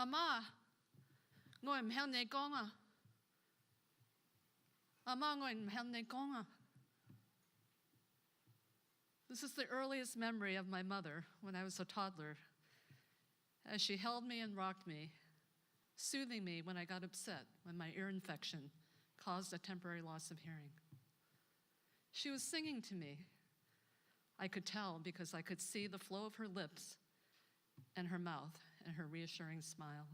Ama, ngồi mèo này con à? Ama ngồi mèo này con à? This is the earliest memory of my mother when I was a toddler, as she held me and rocked me, soothing me when I got upset when my ear infection caused a temporary loss of hearing. She was singing to me. I could tell because I could see the flow of her lips and her mouth and her reassuring smile.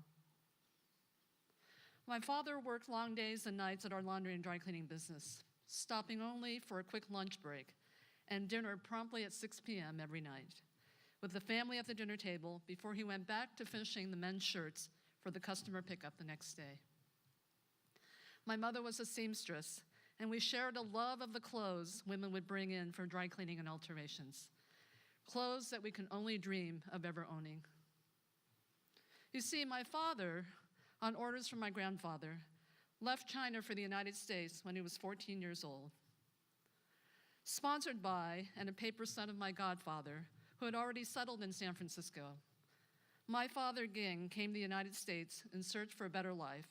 My father worked long days and nights at our laundry and dry cleaning business, stopping only for a quick lunch break and dinner promptly at 6 p.m. every night, with the family at the dinner table before he went back to finishing the men's shirts for the customer pickup the next day. My mother was a seamstress, and we shared a love of the clothes women would bring in for dry cleaning and alterations, clothes that we can only dream of ever owning. You see, my father, on orders from my grandfather, left China for the United States when he was 14 years old. Sponsored by and a paper son of my godfather, who had already settled in San Francisco, my father, Ging, came to the United States in search for a better life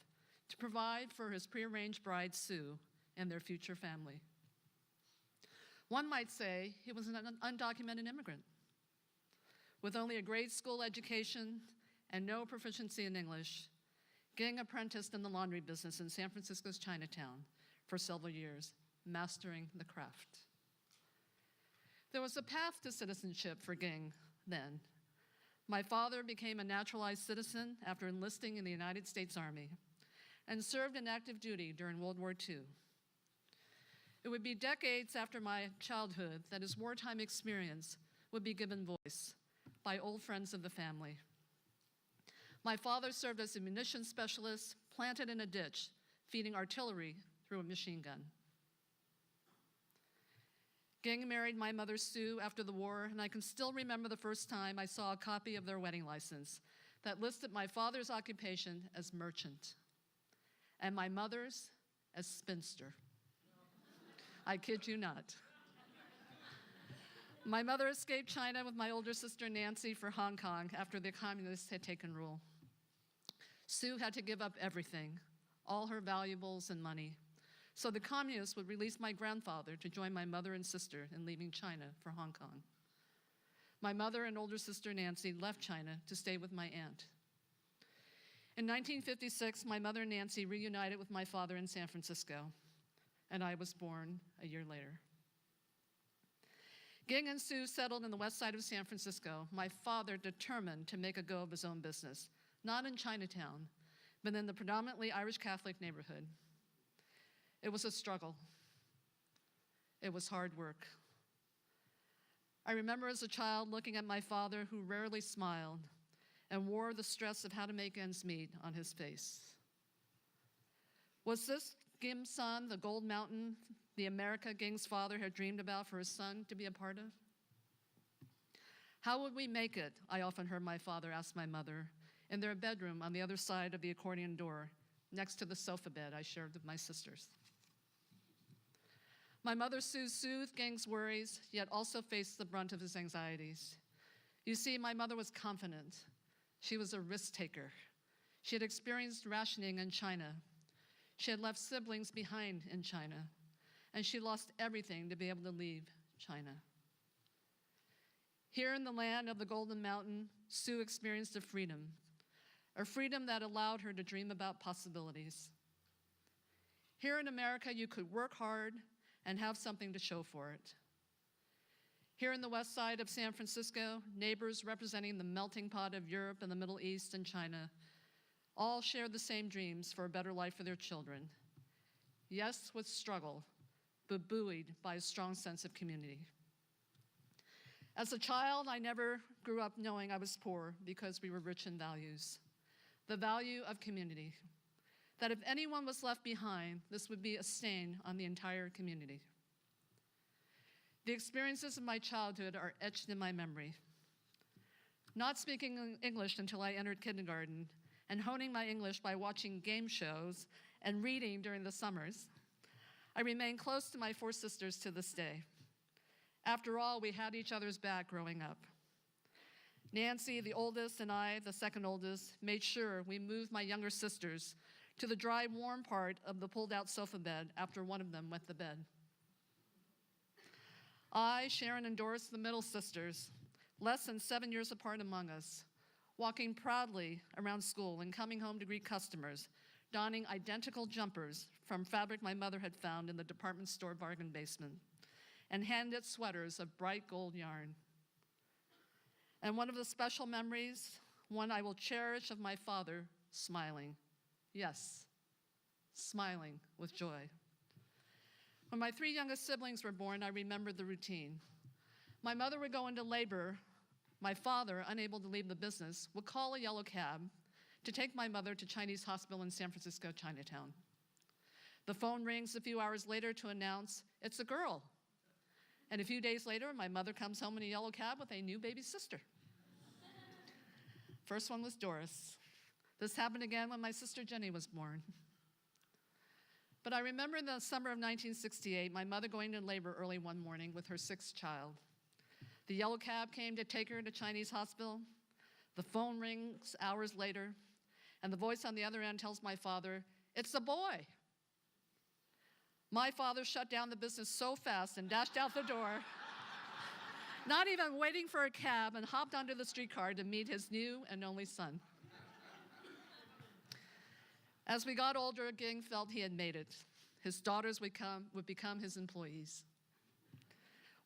to provide for his prearranged bride, Sue, and their future family. One might say he was an undocumented immigrant. With only a grade school education and no proficiency in English, Ging apprenticed in the laundry business in San Francisco's Chinatown for several years, mastering the craft. There was a path to citizenship for Ging then. My father became a naturalized citizen after enlisting in the United States Army and served in active duty during World War II. It would be decades after my childhood that his wartime experience would be given voice by old friends of the family. My father served as a munitions specialist planted in a ditch, feeding artillery through a machine gun. Ging married my mother, Sue, after the war, and I can still remember the first time I saw a copy of their wedding license that listed my father's occupation as merchant and my mother's as spinster. I kid you not. My mother escaped China with my older sister, Nancy, for Hong Kong after the communists had taken rule. Sue had to give up everything, all her valuables and money, so the communists would release my grandfather to join my mother and sister in leaving China for Hong Kong. My mother and older sister, Nancy, left China to stay with my aunt. In 1956, my mother, Nancy, reunited with my father in San Francisco, and I was born a year later. Ging and Sue settled in the west side of San Francisco, my father determined to make a go of his own business, not in Chinatown, but in the predominantly Irish Catholic neighborhood. It was a struggle. It was hard work. I remember as a child looking at my father, who rarely smiled and wore the stress of how to make ends meet on his face. Was this Gim's son, the gold mountain, the America Ging's father had dreamed about for his son to be a part of? How would we make it, I often heard my father ask my mother, in their bedroom on the other side of the accordion door, next to the sofa bed I shared with my sisters. My mother, Sue, soothed Ging's worries, yet also faced the brunt of his anxieties. You see, my mother was confident. She was a risk taker. She had experienced rationing in China. She had left siblings behind in China, and she lost everything to be able to leave China. Here in the land of the Golden Mountain, Sue experienced a freedom that allowed her to dream about possibilities. Here in America, you could work hard and have something to show for it. Here in the west side of San Francisco, neighbors representing the melting pot of Europe and the Middle East and China all shared the same dreams for a better life for their children. Yes, with struggle, but buoyed by a strong sense of community. As a child, I never grew up knowing I was poor because we were rich in values. The value of community, that if anyone was left behind, this would be a stain on the entire community. The experiences of my childhood are etched in my memory. Not speaking English until I entered kindergarten, and honing my English by watching game shows and reading during the summers, I remain close to my 4 sisters to this day. After all, we had each other's back growing up. Nancy, the oldest, and I, the second oldest, made sure we moved my younger sisters to the dry, warm part of the pulled-out sofa bed after one of them wet the bed. I, Sharon, and Doris, the middle sisters, less than 7 years apart among us, walking proudly around school and coming home to greet customers, donning identical jumpers from fabric my mother had found in the department store bargain basement, and hand-knit sweaters of bright gold yarn. And one of the special memories, one I will cherish, of my father smiling. Yes, smiling with joy. When my 3 youngest siblings were born, I remembered the routine. My mother would go into labor. My father, unable to leave the business, would call a yellow cab to take my mother to Chinese hospital in San Francisco, Chinatown. The phone rings a few hours later to announce it's a girl. And a few days later, my mother comes home in a yellow cab with a new baby sister. First one was Doris. This happened again when my sister Jenny was born. But I remember in the summer of 1968, my mother going into labor early one morning with her 6th child. The yellow cab came to take her to Chinese hospital. The phone rings hours later, and the voice on the other end tells my father, "It's a boy." My father shut down the business so fast and dashed out the door, not even waiting for a cab, and hopped onto the streetcar to meet his new and only son. As we got older, Ging felt he had made it. His daughters would become his employees.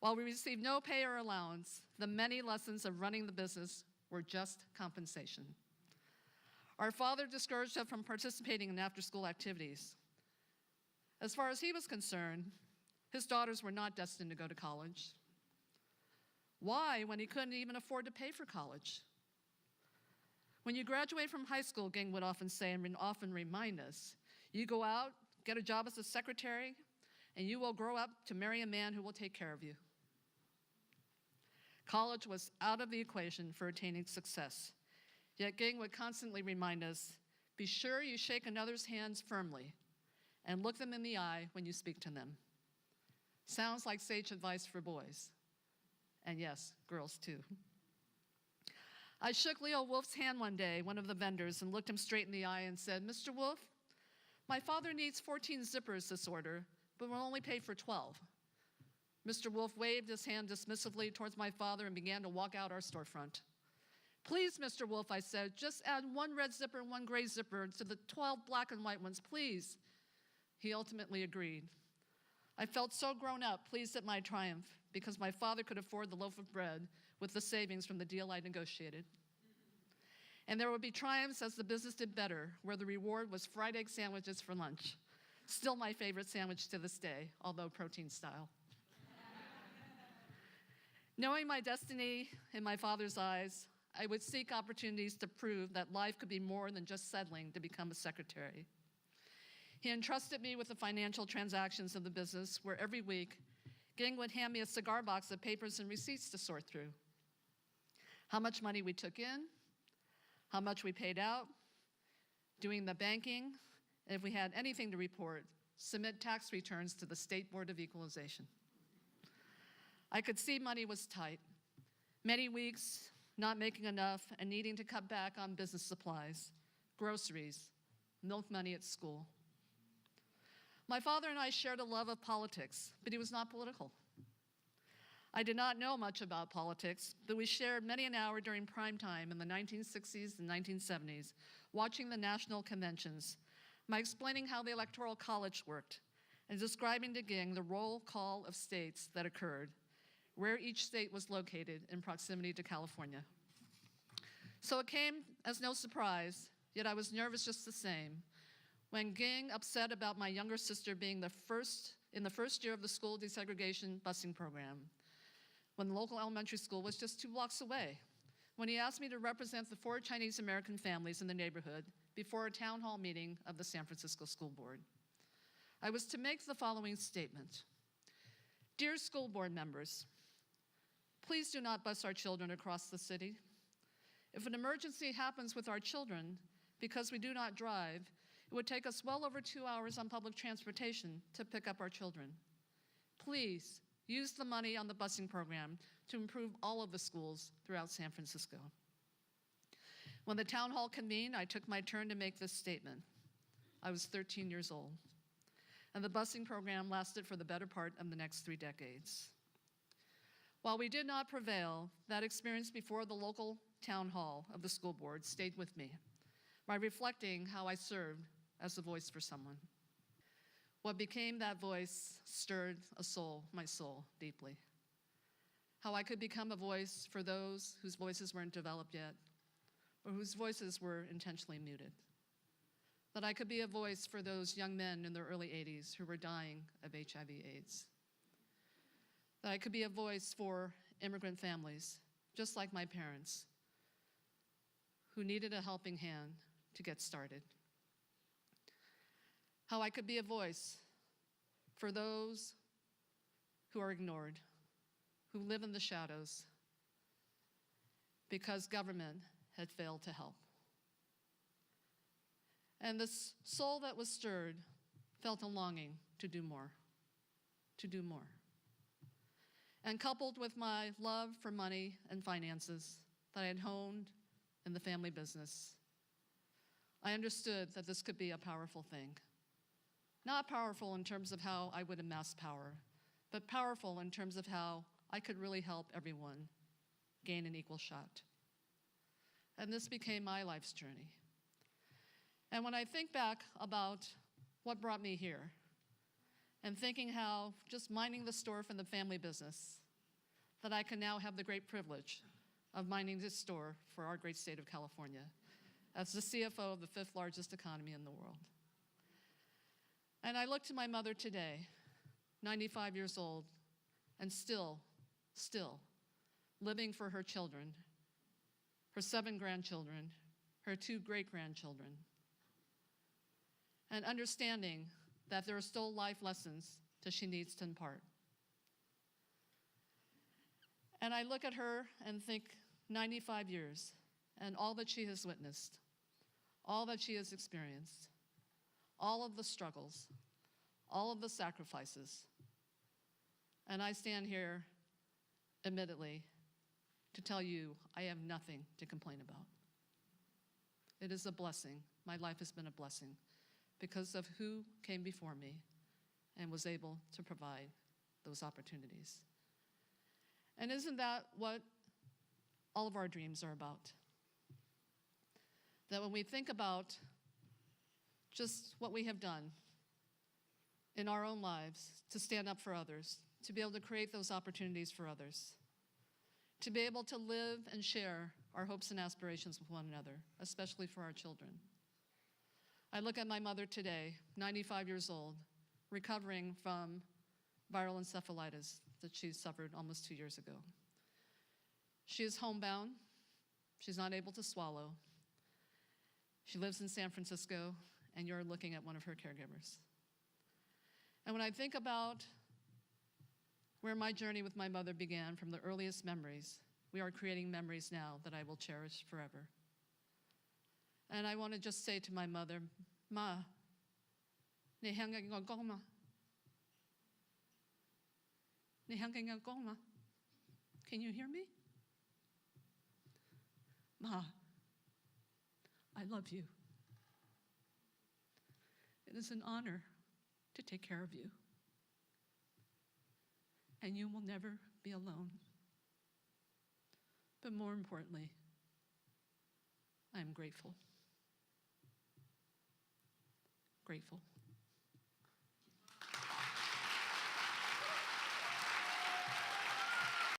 While we received no pay or allowance, the many lessons of running the business were just compensation. Our father discouraged us from participating in after-school activities. As far as he was concerned, his daughters were not destined to go to college. Why, when he couldn't even afford to pay for college? When you graduate from high school, Ging would often say and often remind us, you go out, get a job as a secretary, and you will grow up to marry a man who will take care of you. College was out of the equation for attaining success. Yet Ging would constantly remind us, be sure you shake another's hands firmly and look them in the eye when you speak to them. Sounds like sage advice for boys. And yes, girls too. I shook Leo Wolf's hand one day, one of the vendors, and looked him straight in the eye and said, "Mr. Wolf, my father needs 14 zippers this order, but will only pay for 12. Mr. Wolf waved his hand dismissively towards my father and began to walk out our storefront. "Please, Mr. Wolf," I said, "just add 1 red zipper and 1 gray zipper to the 12 black and white ones, please." He ultimately agreed. I felt so grown up, pleased at my triumph, because my father could afford the loaf of bread with the savings from the deal I negotiated. And there would be triumphs as the business did better, where the reward was fried egg sandwiches for lunch. Still my favorite sandwich to this day, although protein style. Knowing my destiny in my father's eyes, I would seek opportunities to prove that life could be more than just settling to become a secretary. He entrusted me with the financial transactions of the business, where every week, Ging would hand me a cigar box of papers and receipts to sort through. How much money we took in, how much we paid out, doing the banking, and if we had anything to report, submit tax returns to the State Board of Equalization. I could see money was tight. Many weeks not making enough and needing to cut back on business supplies, groceries, milk money at school. My father and I shared a love of politics, but he was not political. I did not know much about politics, but we shared many an hour during prime time in the 1960s and 1970s, watching the national conventions, by explaining how the Electoral College worked, and describing to Ging the roll call of states that occurred, where each state was located in proximity to California. So it came as no surprise, yet I was nervous just the same, when Ging, upset about my younger sister being in the first year of the school desegregation busing program, when the local elementary school was just 2 blocks away, when he asked me to represent the 4 Chinese American families in the neighborhood before a town hall meeting of the San Francisco School Board. I was to make the following statement. Dear school board members, please do not bus our children across the city. If an emergency happens with our children, because we do not drive, it would take us well over 2 hours on public transportation to pick up our children. Please used the money on the busing program to improve all of the schools throughout San Francisco. When the town hall convened, I took my turn to make this statement. I was 13 years old, and the busing program lasted for the better part of the next 3 decades. While we did not prevail, that experience before the local town hall of the school board stayed with me by reflecting how I served as a voice for someone. What became that voice stirred my soul deeply. How I could become a voice for those whose voices weren't developed yet, or whose voices were intentionally muted. That I could be a voice for those young men in their early 80s who were dying of HIV/AIDS. That I could be a voice for immigrant families, just like my parents, who needed a helping hand to get started. How I could be a voice for those who are ignored, who live in the shadows, because government had failed to help. And this soul that was stirred felt a longing to do more, to do more. And coupled with my love for money and finances that I had honed in the family business, I understood that this could be a powerful thing. Not powerful in terms of how I would amass power, but powerful in terms of how I could really help everyone gain an equal shot. And this became my life's journey. And when I think back about what brought me here, and thinking how just minding the store from the family business, that I can now have the great privilege of minding this store for our great state of California as the CFO of the 5th largest economy in the world. And I look to my mother today, 95 years old, and still living for her children, her 7 grandchildren, her 2 great-grandchildren, and understanding that there are still life lessons that she needs to impart. And I look at her and think 95 years and all that she has witnessed, all that she has experienced, all of the struggles, all of the sacrifices. And I stand here, admittedly, to tell you I have nothing to complain about. It is a blessing. My life has been a blessing because of who came before me and was able to provide those opportunities. And isn't that what all of our dreams are about? That when we think about just what we have done in our own lives to stand up for others, to be able to create those opportunities for others, to be able to live and share our hopes and aspirations with one another, especially for our children. I look at my mother today, 95 years old, recovering from viral encephalitis that she suffered almost 2 years ago. She is homebound. She's not able to swallow. She lives in San Francisco, and you're looking at one of her caregivers. And when I think about where my journey with my mother began from the earliest memories, we are creating memories now that I will cherish forever. And I want to just say to my mother, Ma, ni hanggang ngong ma. Ni hanggang ngong ma. Can you hear me? Ma, I love you. It is an honor to take care of you. And you will never be alone. But more importantly, I am grateful. Grateful.